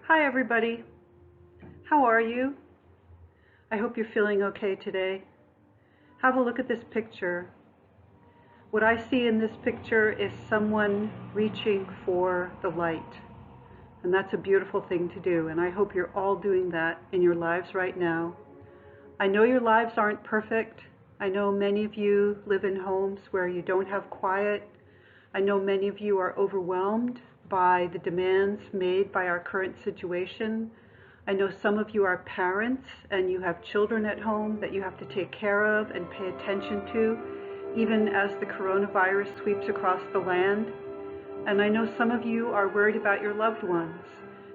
Hi everybody, how are you? I hope you're feeling okay today. Have a look at this picture. What I see in this picture is someone reaching for the light. And that's a beautiful thing to do, and I hope you're all doing that in your lives right now. I know your lives aren't perfect. I know many of you live in homes where you don't have quiet. I know many of you are overwhelmed by the demands made by our current situation. I know some of you are parents and you have children at home that you have to take care of and pay attention to, even as the coronavirus sweeps across the land. And I know some of you are worried about your loved ones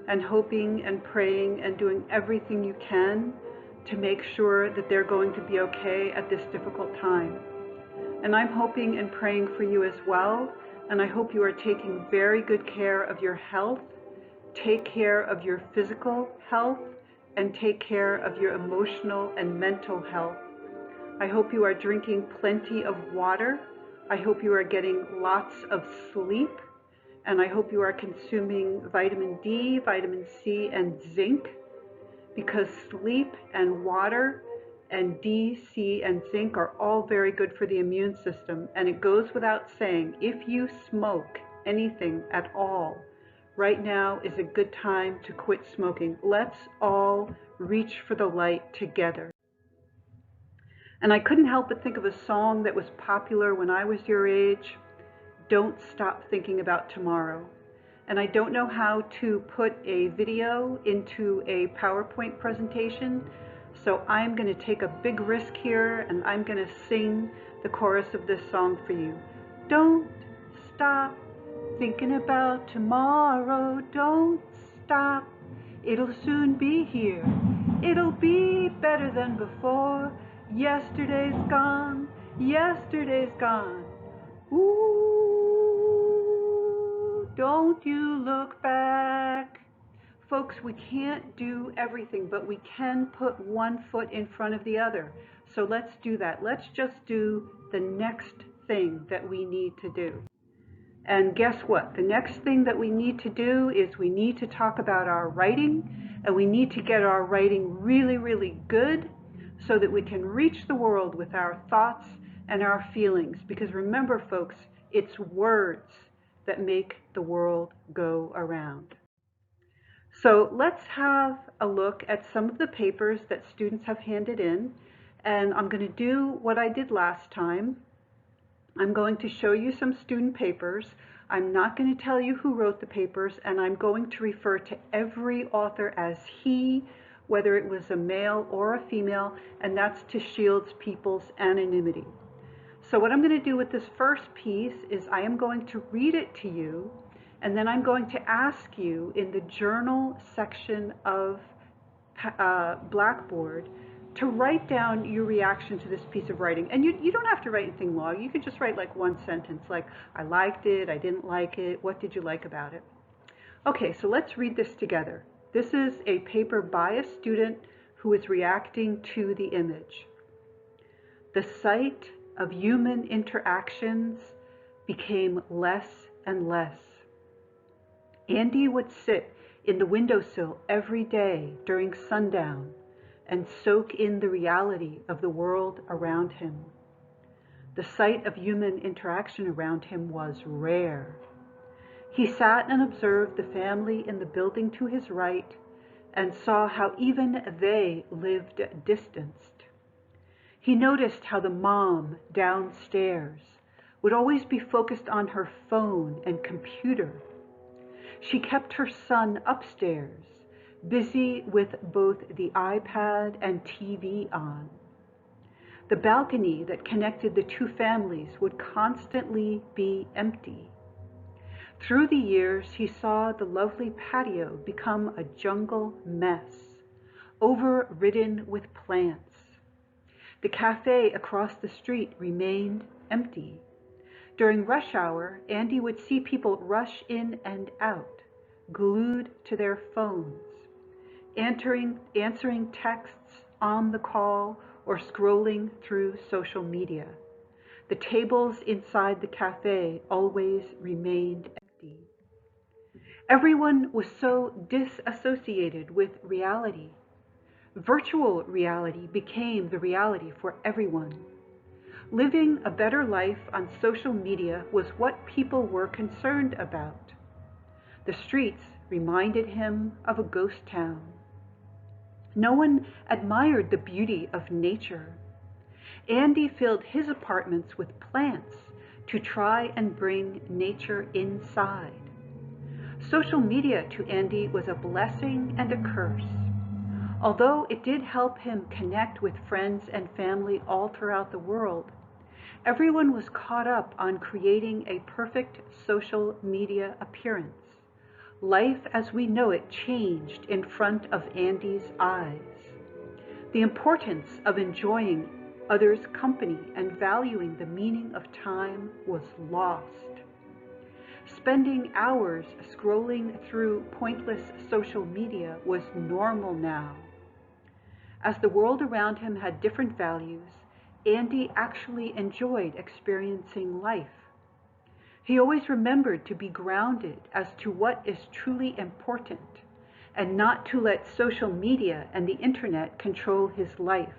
and hoping and praying and doing everything you can to make sure that they're going to be okay at this difficult time. And I'm hoping and praying for you as well, and I hope you are taking very good care of your health. Take care of your physical health and take care of your emotional and mental health. I hope you are drinking plenty of water. I hope you are getting lots of sleep. And I hope you are consuming vitamin D, vitamin C, and zinc, because sleep and water and D, C, and zinc are all very good for the immune system. And it goes without saying, if you smoke anything at all, right now is a good time to quit smoking. Let's all reach for the light together. And I couldn't help but think of a song that was popular when I was your age, Don't Stop Thinking About Tomorrow. And I don't know how to put a video into a PowerPoint presentation, so I'm going to take a big risk here and I'm going to sing the chorus of this song for you. Don't stop thinking about tomorrow, don't stop, it'll soon be here, it'll be better than before, yesterday's gone, yesterday's gone, ooh, don't you look back. Folks, we can't do everything, but we can put one foot in front of the other. So let's do that. Let's just do the next thing that we need to do. And guess what? The next thing that we need to do is we need to talk about our writing, and we need to get our writing really, really good so that we can reach the world with our thoughts and our feelings. Because remember, folks, it's words that make the world go around. So let's have a look at some of the papers that students have handed in. And I'm going to do what I did last time. I'm going to show you some student papers. I'm not going to tell you who wrote the papers, and I'm going to refer to every author as he, whether it was a male or a female, and that's to shield people's anonymity. So what I'm going to do with this first piece is I am going to read it to you, and then I'm going to ask you in the journal section of Blackboard to write down your reaction to this piece of writing. And you don't have to write anything long. You can just write like one sentence, like, I liked it, I didn't like it, what did you like about it? Okay, so let's read this together. This is a paper by a student who is reacting to the image. The sight of human interactions became less and less. Andy would sit in the windowsill every day during sundown and soak in the reality of the world around him. The sight of human interaction around him was rare. He sat and observed the family in the building to his right and saw how even they lived distanced. He noticed how the mom downstairs would always be focused on her phone and computer. She kept her son upstairs, busy with both the iPad and TV on. The balcony that connected the two families would constantly be empty. Through the years, he saw the lovely patio become a jungle mess, overridden with plants. The cafe across the street remained empty. During rush hour, Andy would see people rush in and out, glued to their phones, answering texts on the call or scrolling through social media. The tables inside the cafe always remained empty. Everyone was so disassociated with reality. Virtual reality became the reality for everyone. Living a better life on social media was what people were concerned about. The streets reminded him of a ghost town. No one admired the beauty of nature. Andy filled his apartments with plants to try and bring nature inside. Social media to Andy was a blessing and a curse. Although it did help him connect with friends and family all throughout the world, everyone was caught up on creating a perfect social media appearance. Life as we know it changed in front of Andy's eyes. The importance of enjoying others' company and valuing the meaning of time was lost. Spending hours scrolling through pointless social media was normal now. As the world around him had different values, Andy actually enjoyed experiencing life. He always remembered to be grounded as to what is truly important and not to let social media and the internet control his life.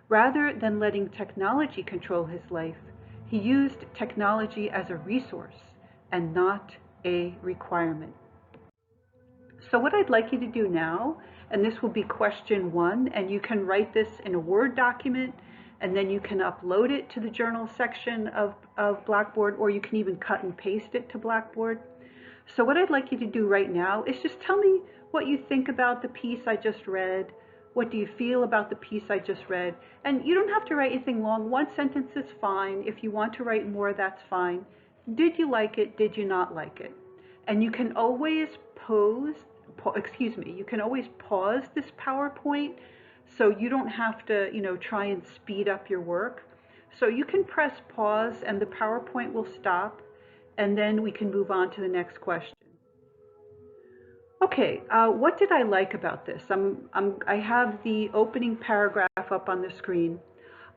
Rather than letting technology control his life, he used technology as a resource and not a requirement. So what I'd like you to do now, and this will be question 1, and you can write this in a Word document, and then you can upload it to the journal section of Blackboard, or you can even cut and paste it to Blackboard. So what I'd like you to do right now is just tell me what you think about the piece I just read. What do you feel about the piece I just read? And you don't have to write anything long. 1 sentence is fine. If you want to write more, that's fine. Did you like it? Did you not like it? And you can always you can always pause this PowerPoint so you don't have to, try and speed up your work. So you can press pause and the PowerPoint will stop, and then we can move on to the next question. Okay, what did I like about this? I have the opening paragraph up on the screen.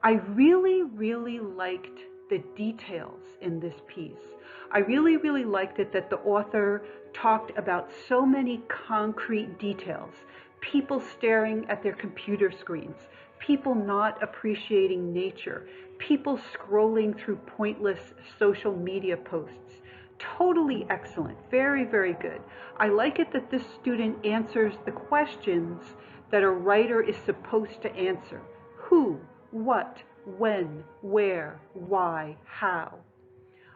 I really, really liked the details in this piece. I really, really liked it that the author talked about so many concrete details. People staring at their computer screens, people not appreciating nature, people scrolling through pointless social media posts. Totally excellent. Very, very good. I like it that this student answers the questions that a writer is supposed to answer. Who, what, when, where, why, how.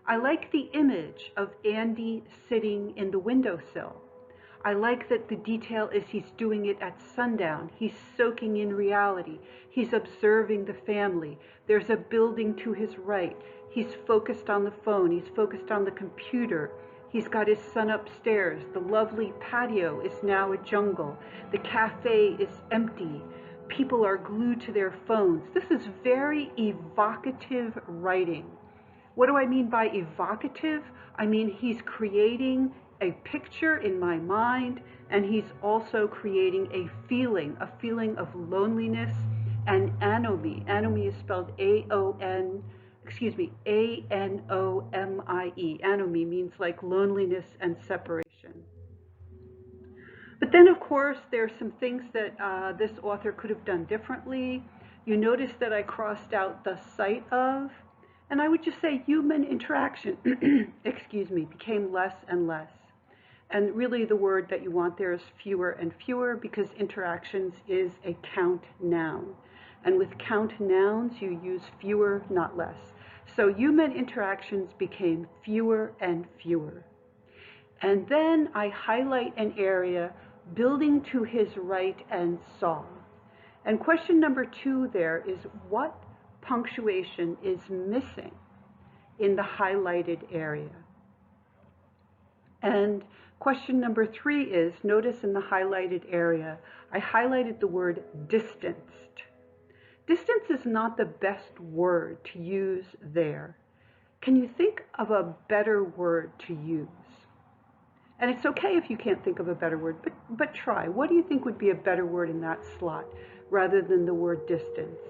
I like the image of Andy sitting in the windowsill. I like that the detail is he's doing it at sundown. He's soaking in reality. He's observing the family. There's a building to his right. He's focused on the phone. He's focused on the computer. He's got his son upstairs. The lovely patio is now a jungle. The cafe is empty. People are glued to their phones. This is very evocative writing. What do I mean by evocative? I mean he's creating a picture in my mind, and he's also creating a feeling of loneliness and anomie. Anomie is spelled A-N-O-M-I-E. Anomie means like loneliness and separation. But then, of course, there are some things that this author could have done differently. You notice that I crossed out the sight of, and I would just say human interaction, became less and less. And really the word that you want there is fewer and fewer, because interactions is a count noun. And with count nouns, you use fewer, not less. So human interactions became fewer and fewer. And then I highlight an area, building to his right and saw. And question number 2 there is, what punctuation is missing in the highlighted area? And question number 3 is, notice in the highlighted area, I highlighted the word distanced. Distance is not the best word to use there. Can you think of a better word to use? And it's okay if you can't think of a better word, but try. What do you think would be a better word in that slot rather than the word distanced?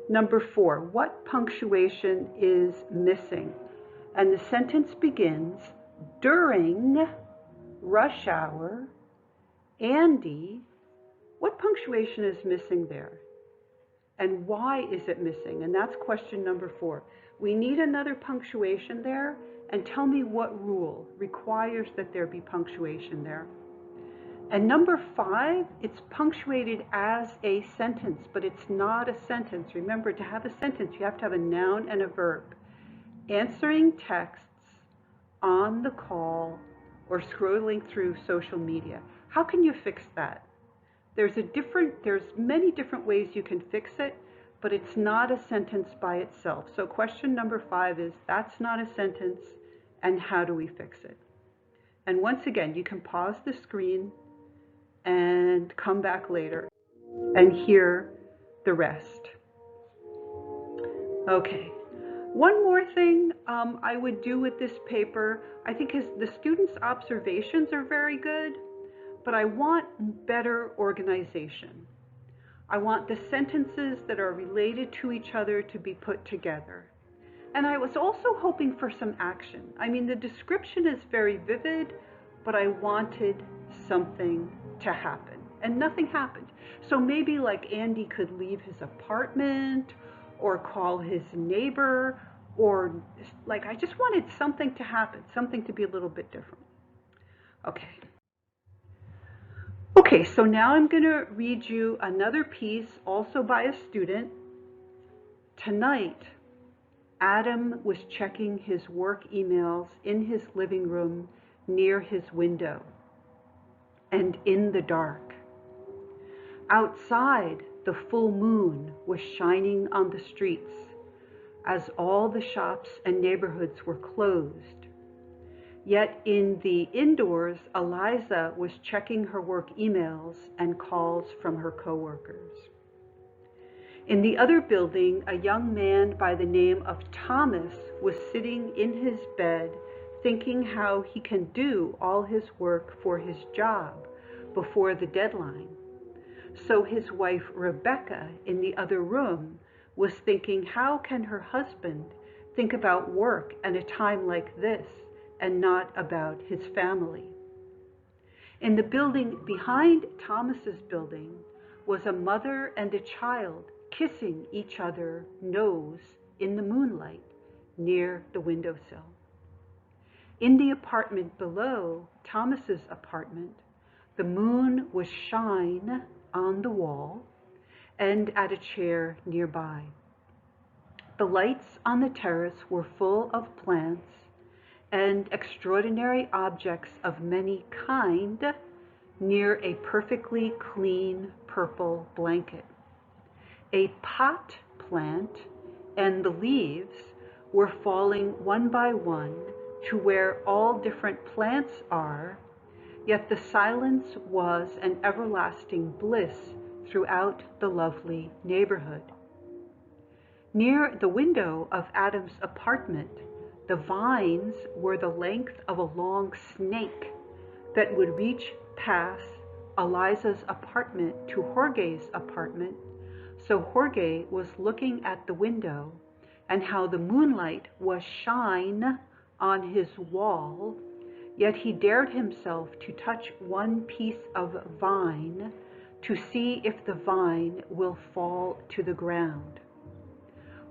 Number 4, what punctuation is missing? And the sentence begins, During rush hour, Andy, what punctuation is missing there? And why is it missing? And that's question number 4. We need another punctuation there, and tell me what rule requires that there be punctuation there. And number 5, it's punctuated as a sentence, but it's not a sentence. Remember, to have a sentence, you have to have a noun and a verb. Answering texts on the call or scrolling through social media. How can you fix that? There's many different ways you can fix it, but it's not a sentence by itself. So question number 5 is, that's not a sentence, and how do we fix it? And once again, you can pause the screen and come back later and hear the rest. Okay. One more thing I would do with this paper, I think the students' observations are very good, but I want better organization. I want the sentences that are related to each other to be put together. And I was also hoping for some action. I mean, the description is very vivid, but I wanted something to happen, and nothing happened. So maybe like Andy could leave his apartment or call his neighbor, or like I just wanted something to happen, something to be a little bit different. Okay, so now I'm going to read you another piece also by a student. Tonight, Adam was checking his work emails in his living room near his window and in the dark. Outside, the full moon was shining on the streets as all the shops and neighborhoods were closed. Yet in the indoors, Eliza was checking her work emails and calls from her coworkers. In the other building, a young man by the name of Thomas was sitting in his bed thinking how he can do all his work for his job before the deadline. So his wife Rebecca in the other room was thinking, how can her husband think about work at a time like this and not about his family? In the building behind Thomas's building was a mother and a child kissing each other nose in the moonlight near the windowsill. In the apartment below Thomas's apartment, the moon was shine on the wall and at a chair nearby. The lights on the terrace were full of plants and extraordinary objects of many kinds near a perfectly clean purple blanket. A pot plant and the leaves were falling one by one to where all different plants are, yet the silence was an everlasting bliss throughout the lovely neighborhood. Near the window of Adam's apartment, the vines were the length of a long snake that would reach past Eliza's apartment to Jorge's apartment. So Jorge was looking at the window and how the moonlight was shine on his wall, yet he dared himself to touch one piece of vine to see if the vine will fall to the ground.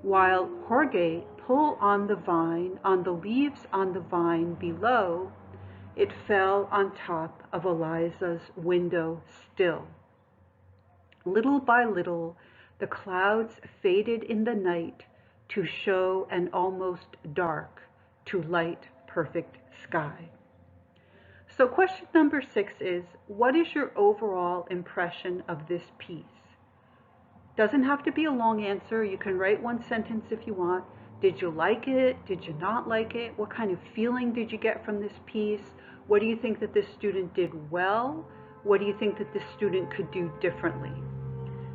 While Jorge pulled on the vine, on the leaves on the vine below, it fell on top of Eliza's window still. Little by little, the clouds faded in the night to show an almost dark to light perfect sky. So question number 6 is, what is your overall impression of this piece? Doesn't have to be a long answer. You can write one sentence if you want. Did you like it? Did you not like it? What kind of feeling did you get from this piece? What do you think that this student did well? What do you think that this student could do differently?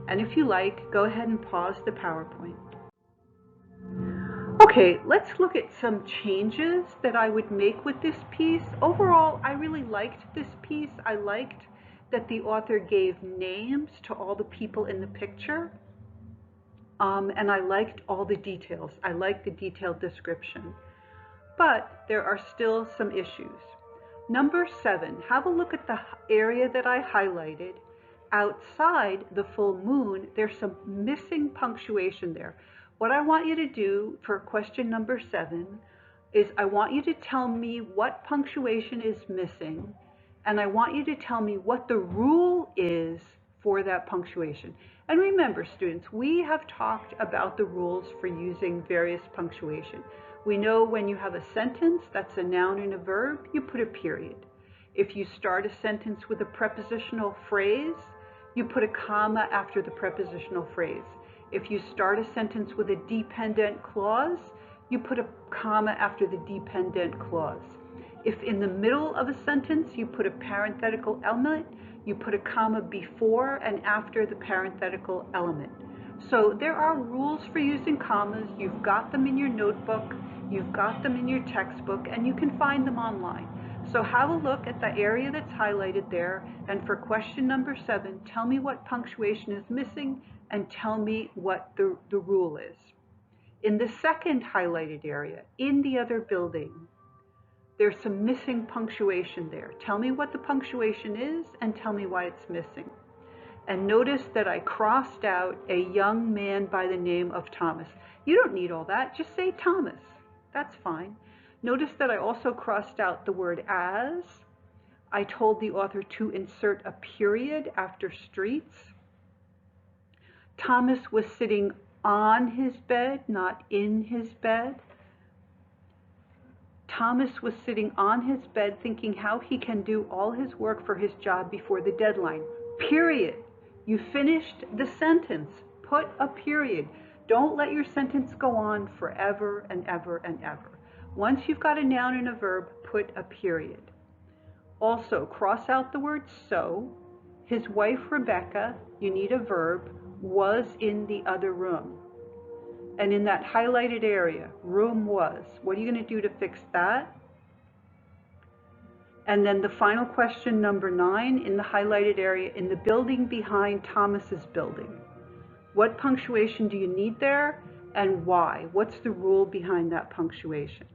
And if you like, go ahead and pause the PowerPoint. Okay, let's look at some changes that I would make with this piece. Overall, I really liked this piece. I liked that the author gave names to all the people in the picture. And I liked all the details. I liked the detailed description. but there are still some issues. Number 7, have a look at the area that I highlighted. Outside the full moon, there's some missing punctuation there. What I want you to do for question number 7 is I want you to tell me what punctuation is missing, and I want you to tell me what the rule is for that punctuation. And remember, students, we have talked about the rules for using various punctuation. We know when you have a sentence that's a noun and a verb, you put a period. If you start a sentence with a prepositional phrase, you put a comma after the prepositional phrase. If you start a sentence with a dependent clause, you put a comma after the dependent clause. If in the middle of a sentence you put a parenthetical element, you put a comma before and after the parenthetical element. So there are rules for using commas. You've got them in your notebook, you've got them in your textbook, and you can find them online. So have a look at the area that's highlighted there, and for question number 7, tell me what punctuation is missing and tell me what the rule is. In the second highlighted area, in the other building, there's some missing punctuation there. Tell me what the punctuation is and tell me why it's missing. And notice that I crossed out a young man by the name of Thomas. You don't need all that, just say Thomas. That's fine. Notice that I also crossed out the word as. I told the author to insert a period after streets. Thomas was sitting on his bed, not in his bed. Thomas was sitting on his bed thinking how he can do all his work for his job before the deadline. Period. You finished the sentence. Put a period. Don't let your sentence go on forever and ever and ever. Once you've got a noun and a verb, put a period. Also, cross out the word so. His wife, Rebecca, you need a verb, was in the other room. And in that highlighted area, room was. What are you going to do to fix that? And then the final question, number 9, in the highlighted area, in the building behind Thomas's building. What punctuation do you need there and why? What's the rule behind that punctuation?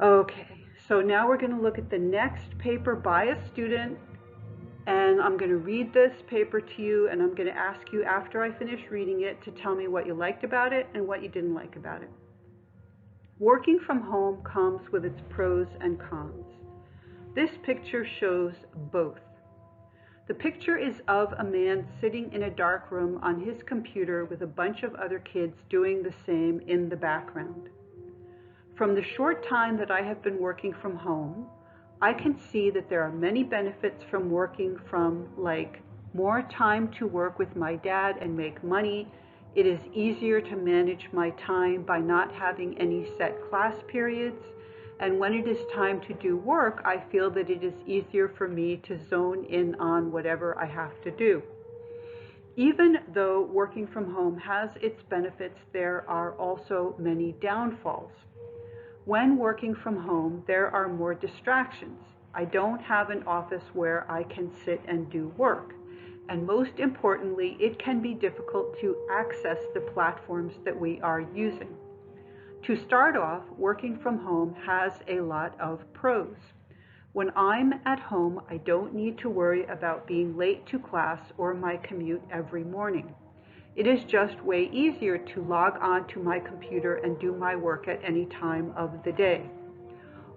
Okay, so now we're going to look at the next paper by a student, and I'm going to read this paper to you, and I'm going to ask you after I finish reading it to tell me what you liked about it and what you didn't like about it. Working from home comes with its pros and cons. This picture shows both. The picture is of a man sitting in a dark room on his computer with a bunch of other kids doing the same in the background. From the short time that I have been working from home, I can see that there are many benefits from working from, like, more time to work with my dad and make money. It is easier to manage my time by not having any set class periods. And when it is time to do work, I feel that it is easier for me to zone in on whatever I have to do. Even though working from home has its benefits, there are also many downfalls. When working from home, there are more distractions. I don't have an office where I can sit and do work. And most importantly, it can be difficult to access the platforms that we are using. To start off, working from home has a lot of pros. When I'm at home, I don't need to worry about being late to class or my commute every morning. It is just way easier to log on to my computer and do my work at any time of the day.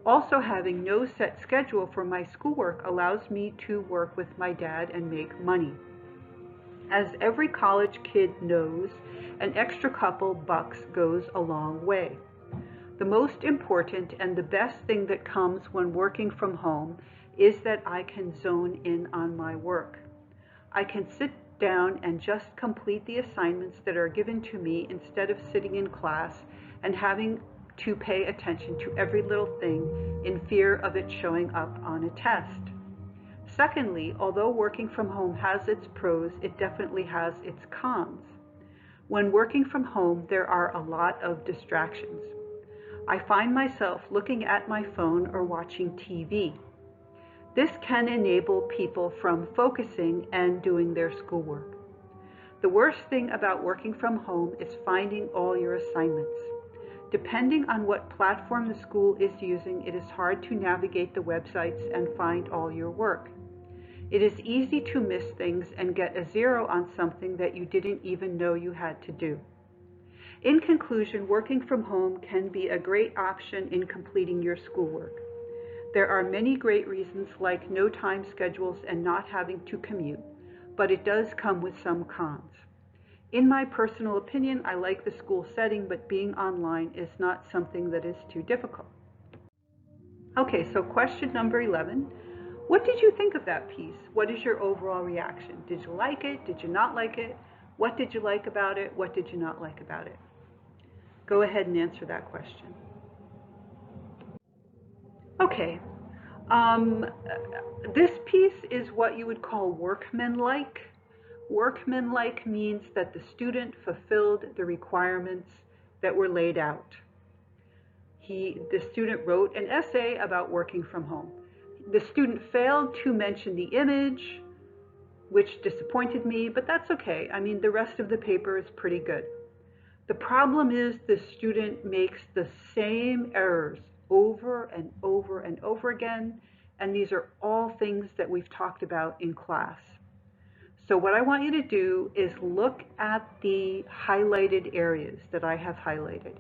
Also, having no set schedule for my schoolwork allows me to work with my dad and make money. As every college kid knows, an extra couple bucks goes a long way. The most important and the best thing that comes when working from home is that I can zone in on my work. I can sit down and just complete the assignments that are given to me instead of sitting in class and having to pay attention to every little thing in fear of it showing up on a test. Secondly, although working from home has its pros, it definitely has its cons. When working from home, there are a lot of distractions. I find myself looking at my phone or watching TV. This can enable people from focusing and doing their schoolwork. The worst thing about working from home is finding all your assignments. Depending on what platform the school is using, it is hard to navigate the websites and find all your work. It is easy to miss things and get a 0 on something that you didn't even know you had to do. In conclusion, working from home can be a great option in completing your schoolwork. There are many great reasons like no time schedules and not having to commute, but it does come with some cons. In my personal opinion, I like the school setting, but being online is not something that is too difficult. Okay, so question number 11. What did you think of that piece? What is your overall reaction? Did you like it? Did you not like it? What did you like about it? What did you not like about it? Go ahead and answer that question. Okay, this piece is what you would call workmanlike. Workmanlike means that the student fulfilled the requirements that were laid out. The student wrote an essay about working from home. The student failed to mention the image, which disappointed me, but that's okay. I mean, the rest of the paper is pretty good. The problem is the student makes the same errors over and over and over again, and these are all things that we've talked about in class. So what I want you to do is look at the highlighted areas that I have highlighted.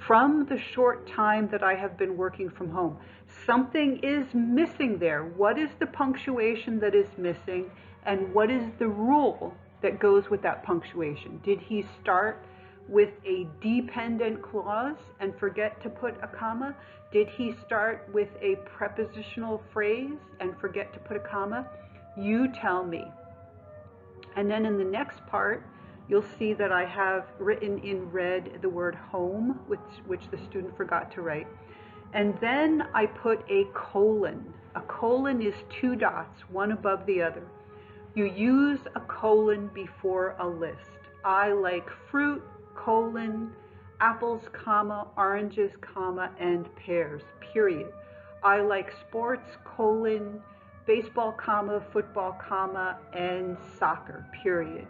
From the short time that I have been working from home, something is missing there. What is the punctuation that is missing, and what is the rule that goes with that punctuation? Did he start with a dependent clause and forget to put a comma? Did he start with a prepositional phrase and forget to put a comma? You tell me. And then in the next part, you'll see that I have written in red the word home, which the student forgot to write. And then I put a colon. A colon is 2 dots, one above the other. You use a colon before a list. I like fruit, colon, apples, comma, oranges, comma, and pears, period. I like sports, colon, baseball, comma, football, comma, and soccer, period.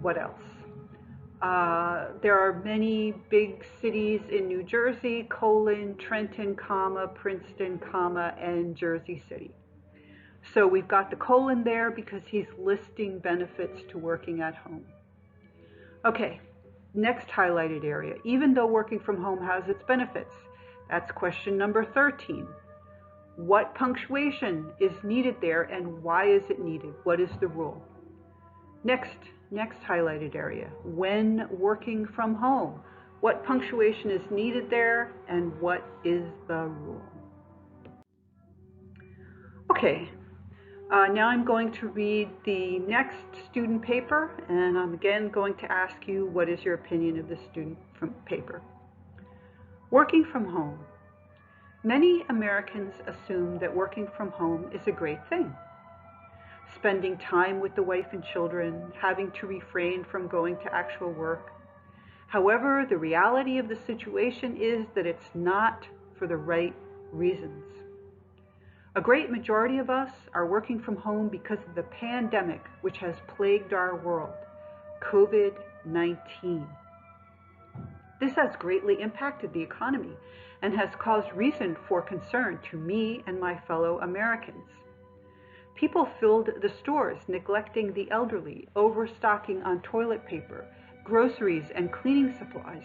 What else? There are many big cities in New Jersey, colon, Trenton, comma, Princeton, comma, and Jersey City. So we've got the colon there because he's listing benefits to working at home. Okay, next highlighted area. Even though working from home has its benefits, that's question number 13. What punctuation is needed there and why is it needed? What is the rule? Next highlighted area. When working from home, what punctuation is needed there and what is the rule? Okay, now I'm going to read the next student paper, and I'm again going to ask you what is your opinion of the student paper. Working from home. Many Americans assume that working from home is a great thing. Spending time with the wife and children, having to refrain from going to actual work. However, the reality of the situation is that it's not for the right reasons. A great majority of us are working from home because of the pandemic which has plagued our world, COVID-19. This has greatly impacted the economy and has caused reason for concern to me and my fellow Americans. People filled the stores, neglecting the elderly, overstocking on toilet paper, groceries, and cleaning supplies,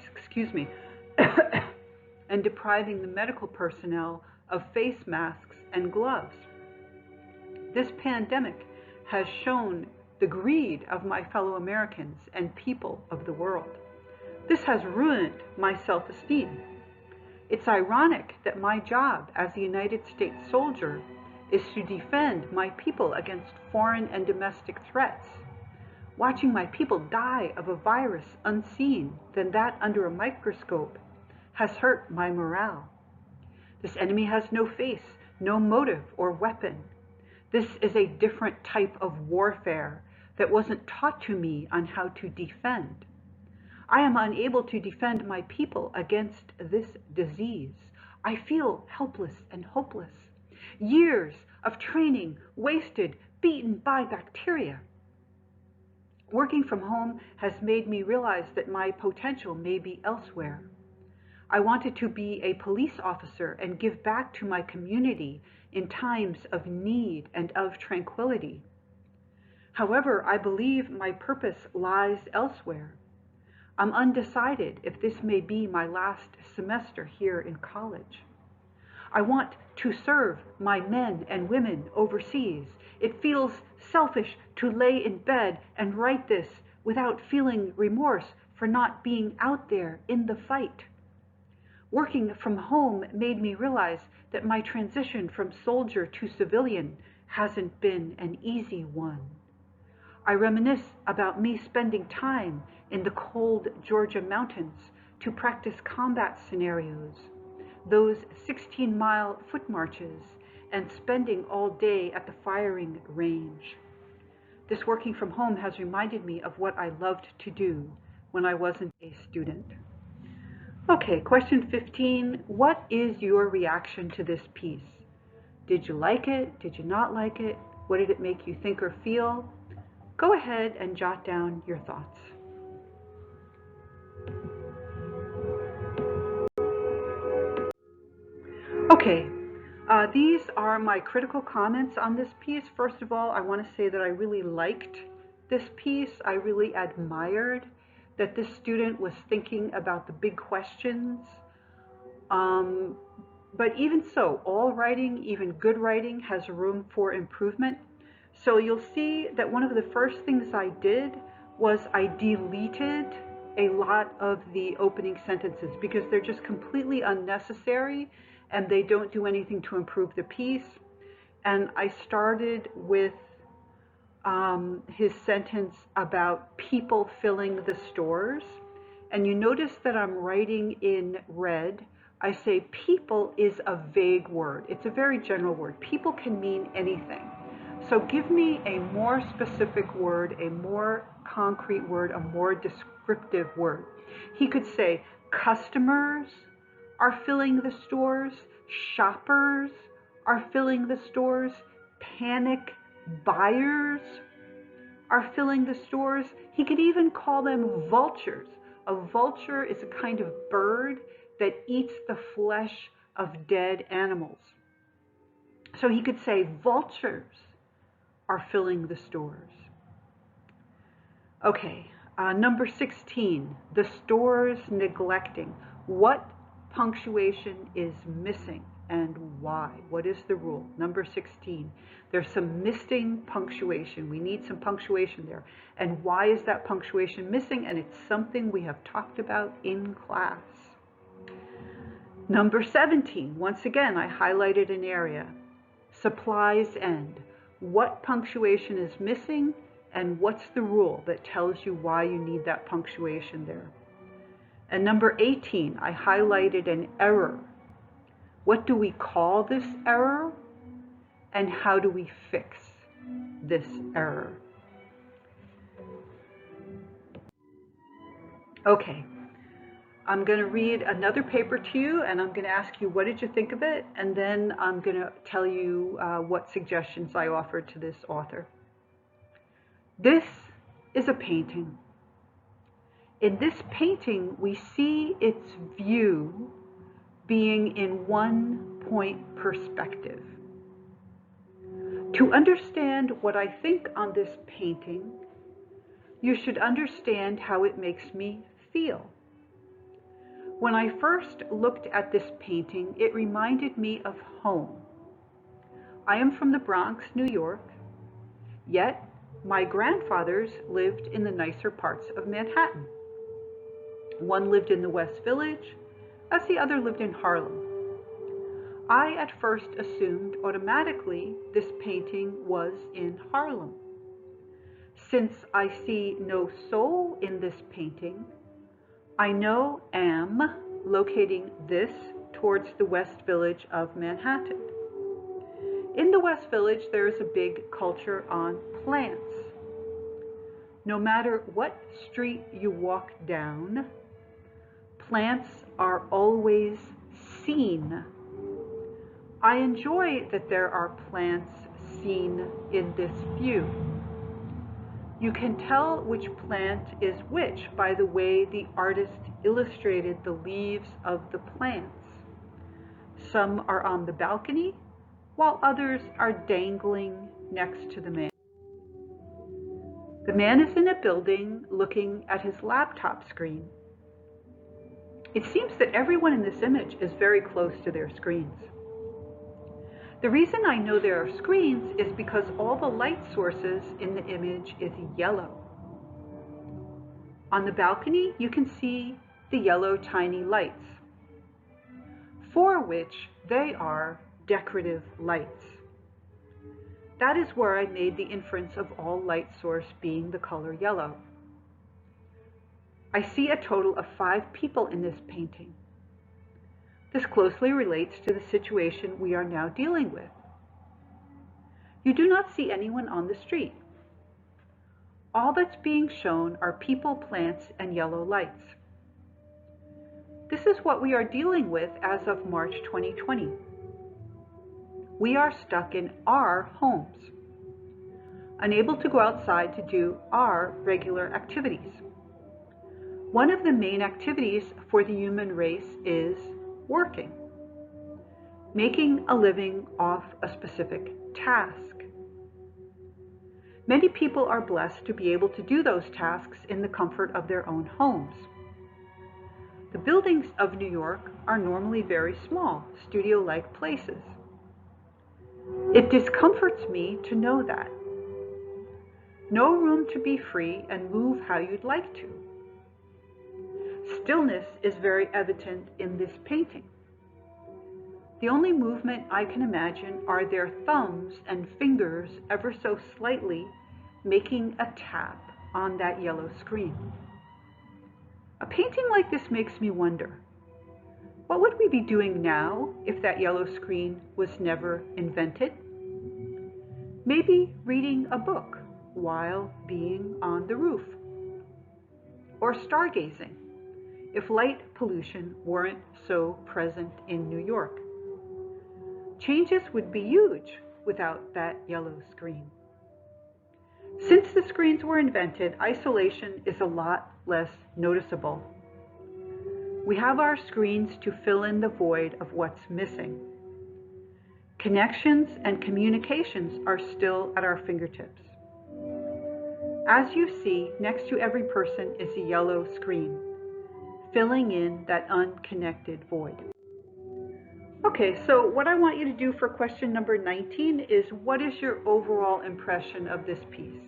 and depriving the medical personnel of face masks and gloves. This pandemic has shown the greed of my fellow Americans and people of the world. This has ruined my self-esteem. It's ironic that my job as a United States soldier is to defend my people against foreign and domestic threats. Watching my people die of a virus unseen than that under a microscope has hurt my morale. This enemy has no face, no motive or weapon. This is a different type of warfare that wasn't taught to me on how to defend. I am unable to defend my people against this disease. I feel helpless and hopeless. Years of training wasted, beaten by bacteria. Working from home has made me realize that my potential may be elsewhere. I wanted to be a police officer and give back to my community in times of need and of tranquility. However, I believe my purpose lies elsewhere. I'm undecided if this may be my last semester here in college. I want to serve my men and women overseas. It feels selfish to lay in bed and write this without feeling remorse for not being out there in the fight. Working from home made me realize that my transition from soldier to civilian hasn't been an easy one. I reminisce about me spending time in the cold Georgia mountains to practice combat scenarios, those 16-mile foot marches, and spending all day at the firing range. This working from home has reminded me of what I loved to do when I wasn't a student. Okay, question 15. What is your reaction to this piece? Did you like it? Did you not like it? What did it make you think or feel? Go ahead and jot down your thoughts. Okay, these are my critical comments on this piece. First of all, I want to say that I really liked this piece. I really admired that this student was thinking about the big questions. But even so, all writing, even good writing, has room for improvement. So you'll see that one of the first things I did was I deleted a lot of the opening sentences because they're just completely unnecessary and they don't do anything to improve the piece. And I started with his sentence about people filling the stores. And you notice that I'm writing in red. I say people is a vague word. It's a very general word. People can mean anything. So give me a more specific word, a more concrete word, a more descriptive word. He could say customers are filling the stores, shoppers are filling the stores, panic buyers are filling the stores. He could even call them vultures. A vulture is a kind of bird that eats the flesh of dead animals. So he could say vultures are filling the stores. Okay, number 16, the stores neglecting. What punctuation is missing and why? What is the rule? Number 16, there's some missing punctuation. We need some punctuation there. And why is that punctuation missing? And it's something we have talked about in class. Number 17, once again, I highlighted an area. Supplies end. What punctuation is missing and what's the rule that tells you why you need that punctuation there? And number 18, I highlighted an error. What do we call this error? And how do we fix this error? Okay, I'm going to read another paper to you and I'm going to ask you what did you think of it, and then I'm going to tell you what suggestions I offered to this author. This is a painting. In this painting, we see its view being in one point perspective. To understand what I think on this painting, you should understand how it makes me feel. When I first looked at this painting, it reminded me of home. I am from the Bronx, New York, yet my grandfathers lived in the nicer parts of Manhattan. One lived in the West Village, as the other lived in Harlem. I at first assumed automatically this painting was in Harlem. Since I see no soul in this painting, I know am locating this towards the West Village of Manhattan. In the West Village, there is a big culture on plants. No matter what street you walk down, plants are always seen. I enjoy that there are plants seen in this view. You can tell which plant is which by the way the artist illustrated the leaves of the plants. Some are on the balcony, while others are dangling next to the man. The man is in a building looking at his laptop screen. It seems that everyone in this image is very close to their screens. The reason I know there are screens is because all the light sources in the image is yellow. On the balcony, you can see the yellow tiny lights, for which they are decorative lights. That is where I made the inference of all light source being the color yellow. I see a total of 5 people in this painting. This closely relates to the situation we are now dealing with. You do not see anyone on the street. All that's being shown are people, plants, and yellow lights. This is what we are dealing with as of March 2020. We are stuck in our homes, unable to go outside to do our regular activities. One of the main activities for the human race is working, making a living off a specific task. Many people are blessed to be able to do those tasks in the comfort of their own homes. The buildings of New York are normally very small, studio-like places. It discomforts me to know that. No room to be free and move how you'd like to. Stillness is very evident in this painting. The only movement I can imagine are their thumbs and fingers ever so slightly making a tap on that yellow screen. A painting like this makes me wonder, what would we be doing now if that yellow screen was never invented? Maybe reading a book while being on the roof. Or stargazing, if light pollution weren't so present in New York. Changes would be huge without that yellow screen. Since the screens were invented, isolation is a lot less noticeable. We have our screens to fill in the void of what's missing. Connections and communications are still at our fingertips. As you see, next to every person is a yellow screen, filling in that unconnected void. Okay, so what I want you to do for question number 19 is, what is your overall impression of this piece?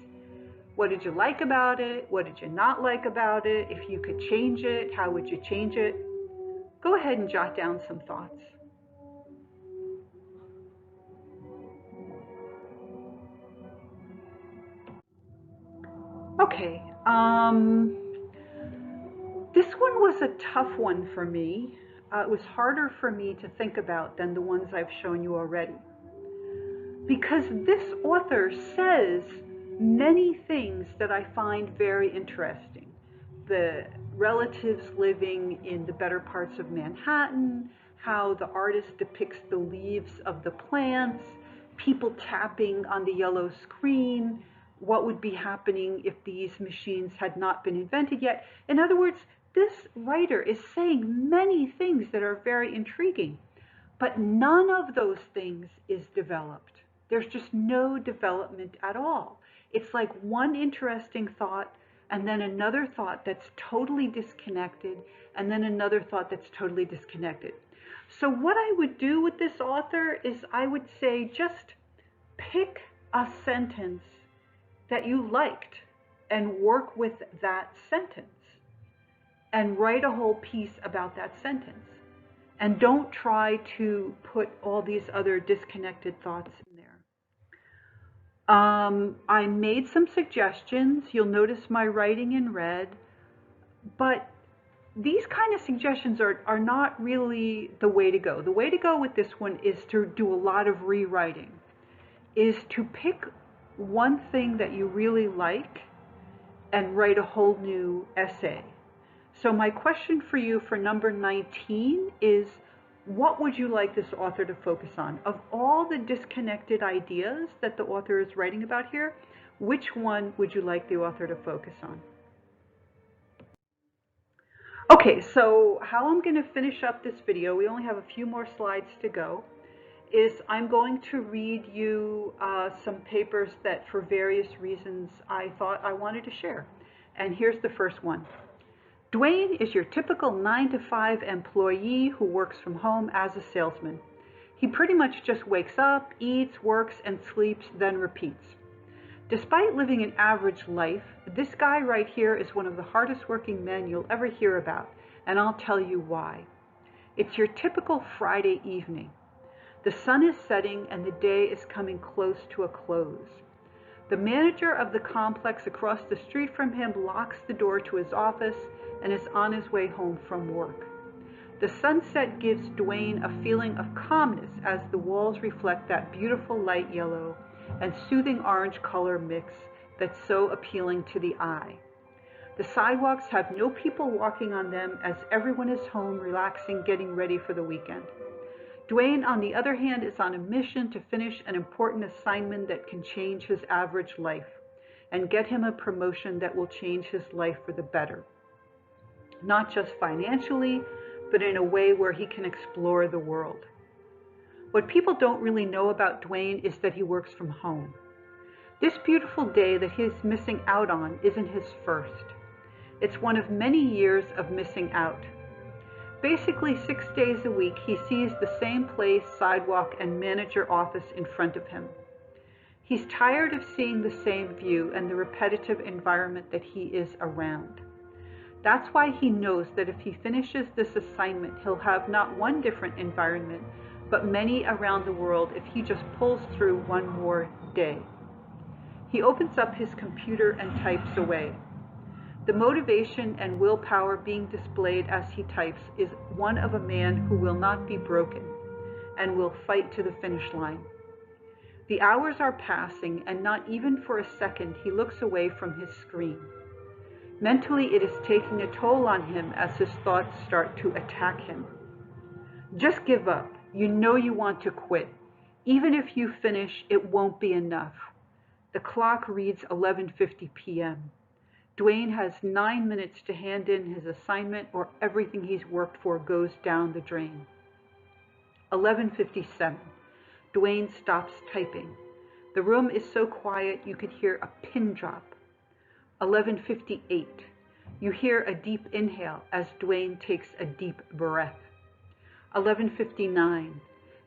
What did you like about it? What did you not like about it? If you could change it, how would you change it? Go ahead and jot down some thoughts. Okay, this one was a tough one for me. It was harder for me to think about than the ones I've shown you already. Because this author says many things that I find very interesting. The relatives living in the better parts of Manhattan, how the artist depicts the leaves of the plants, people tapping on the yellow screen, what would be happening if these machines had not been invented yet. In other words, this writer is saying many things that are very intriguing, but none of those things is developed. There's just no development at all. It's like one interesting thought and then another thought that's totally disconnected and then another thought that's totally disconnected. So what I would do with this author is I would say just pick a sentence that you liked and work with that sentence and write a whole piece about that sentence. And don't try to put all these other disconnected thoughts in there. I made some suggestions. You'll notice my writing in red. But these kind of suggestions are not really the way to go. The way to go with this one is to do a lot of rewriting, is to pick one thing that you really like and write a whole new essay. So my question for you for number 19 is, what would you like this author to focus on? Of all the disconnected ideas that the author is writing about here, Which one would you like the author to focus on? Okay, so how I'm going to finish up this video, we only have a few more slides to go, is I'm going to read you some papers that for various reasons I thought I wanted to share. And here's the first one. Dwayne is your typical 9-to-5 employee who works from home as a salesman. He pretty much just wakes up, eats, works, and sleeps, then repeats. Despite living an average life, this guy right here is one of the hardest working men you'll ever hear about, and I'll tell you why. It's your typical Friday evening. The sun is setting and the day is coming close to a close. The manager of the complex across the street from him locks the door to his office and is on his way home from work. The sunset gives Dwayne a feeling of calmness as the walls reflect that beautiful light yellow and soothing orange color mix that's so appealing to the eye. The sidewalks have no people walking on them as everyone is home relaxing, getting ready for the weekend. Dwayne, on the other hand, is on a mission to finish an important assignment that can change his average life and get him a promotion that will change his life for the better. Not just financially, but in a way where he can explore the world. What people don't really know about Dwayne is that he works from home. This beautiful day that he's missing out on isn't his first. It's one of many years of missing out. Basically 6 days a week, he sees the same place, sidewalk, and manager office in front of him. He's tired of seeing the same view and the repetitive environment that he is around. That's why he knows that if he finishes this assignment, he'll have not one different environment, but many around the world if he just pulls through one more day. He opens up his computer and types away. The motivation and willpower being displayed as he types is one of a man who will not be broken and will fight to the finish line. The hours are passing, and not even for a second he looks away from his screen. Mentally, it is taking a toll on him as his thoughts start to attack him. Just give up. You know you want to quit. Even if you finish, it won't be enough. The clock reads 11:50 p.m. Dwayne has 9 minutes to hand in his assignment or everything he's worked for goes down the drain. 11:57. Dwayne stops typing. The room is so quiet you could hear a pin drop. 11:58. You hear a deep inhale as Dwayne takes a deep breath. 11:59.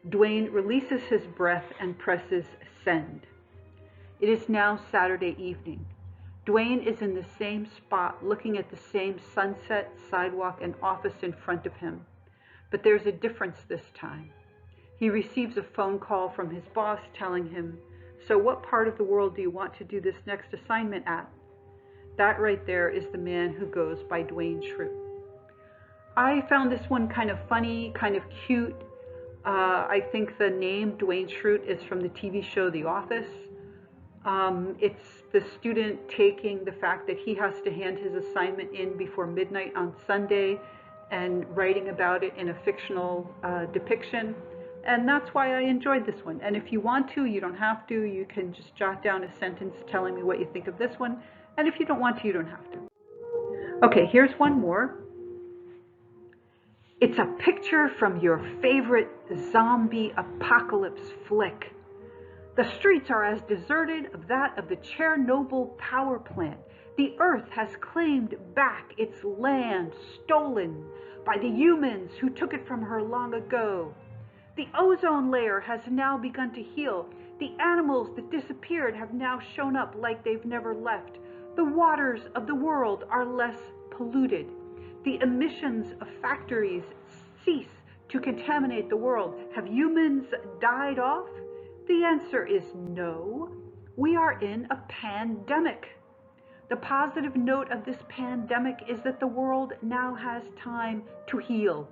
Dwayne releases his breath and presses send. It is now Saturday evening. Dwayne is in the same spot looking at the same sunset, sidewalk, and office in front of him. But there's a difference this time. He receives a phone call from his boss telling him, "So what part of the world do you want to do this next assignment at?" That right there is the man who goes by Dwayne Schrute. I found this one kind of funny, kind of cute. I think the name Dwayne Schrute is from the TV show The Office. It's the student taking the fact that he has to hand his assignment in before midnight on Sunday and writing about it in a fictional depiction. And that's why I enjoyed this one. And if you want to, you don't have to. You can just jot down a sentence telling me what you think of this one. And if you don't want to, you don't have to. Okay, here's one more. It's a picture from your favorite zombie apocalypse flick. The streets are as deserted as that of the Chernobyl power plant. The earth has claimed back its land stolen by the humans who took it from her long ago. The ozone layer has now begun to heal. The animals that disappeared have now shown up like they've never left. The waters of the world are less polluted. The emissions of factories cease to contaminate the world. Have humans died off? The answer is no. We are in a pandemic. The positive note of this pandemic is that the world now has time to heal.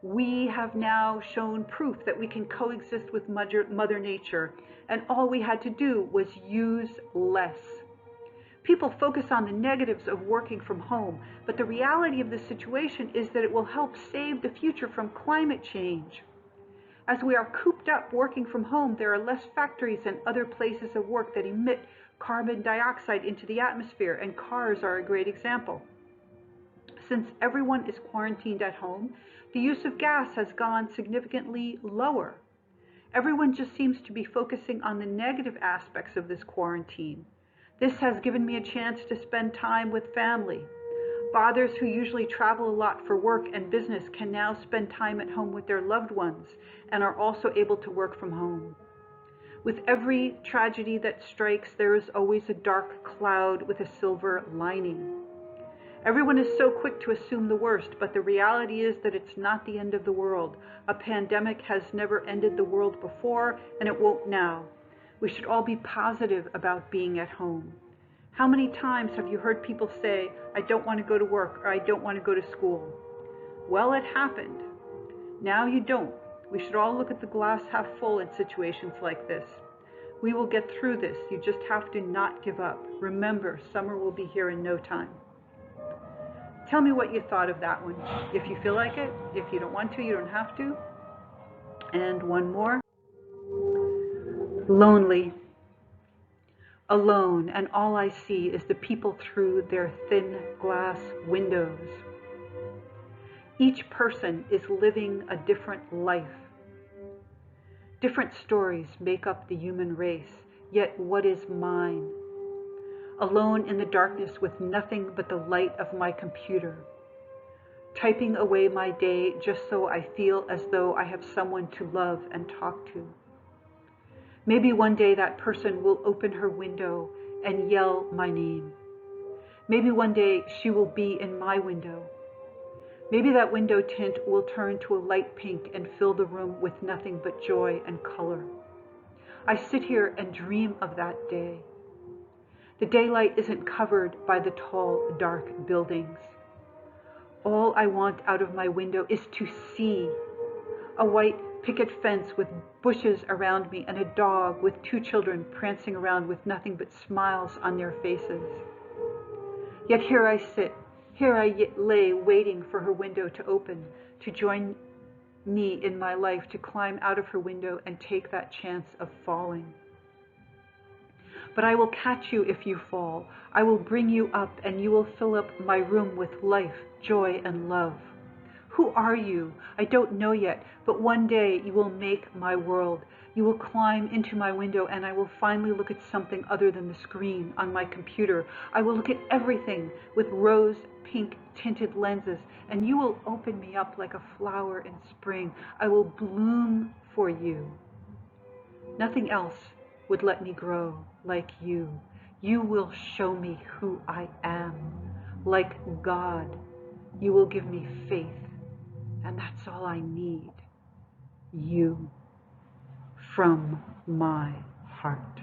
We have now shown proof that we can coexist with Mother Nature, and all we had to do was use less. People focus on the negatives of working from home, but the reality of the situation is that it will help save the future from climate change. As we are cooped up working from home, there are less factories and other places of work that emit carbon dioxide into the atmosphere, and cars are a great example. Since everyone is quarantined at home, the use of gas has gone significantly lower. Everyone just seems to be focusing on the negative aspects of this quarantine. This has given me a chance to spend time with family. Fathers who usually travel a lot for work and business can now spend time at home with their loved ones and are also able to work from home. With every tragedy that strikes, there is always a dark cloud with a silver lining. Everyone is so quick to assume the worst, but the reality is that it's not the end of the world. A pandemic has never ended the world before, and it won't now. We should all be positive about being at home. How many times have you heard people say, I don't want to go to work, or I don't want to go to school? Well, it happened. Now you don't. We should all look at the glass half full in situations like this. We will get through this. You just have to not give up. Remember, summer will be here in no time. Tell me what you thought of that one. If you feel like it, if you don't want to, you don't have to. And one more. Lonely. Alone, and all I see is the people through their thin glass windows. Each person is living a different life. Different stories make up the human race, yet what is mine? Alone in the darkness with nothing but the light of my computer, typing away my day just so I feel as though I have someone to love and talk to. Maybe one day that person will open her window and yell my name. Maybe one day she will be in my window. Maybe that window tint will turn to a light pink and fill the room with nothing but joy and color. I sit here and dream of that day. The daylight isn't covered by the tall, dark buildings. All I want out of my window is to see a white picket fence with bushes around me and a dog with two children prancing around with nothing but smiles on their faces. Yet here I sit, here I lay waiting for her window to open, to join me in my life, to climb out of her window and take that chance of falling. But I will catch you if you fall. I will bring you up and you will fill up my room with life, joy, and love. Who are you? I don't know yet, but one day you will make my world. You will climb into my window and I will finally look at something other than the screen on my computer. I will look at everything with rose pink tinted lenses and you will open me up like a flower in spring. I will bloom for you. Nothing else would let me grow like you. You will show me who I am. Like God, you will give me faith. And that's all I need. You, from my heart.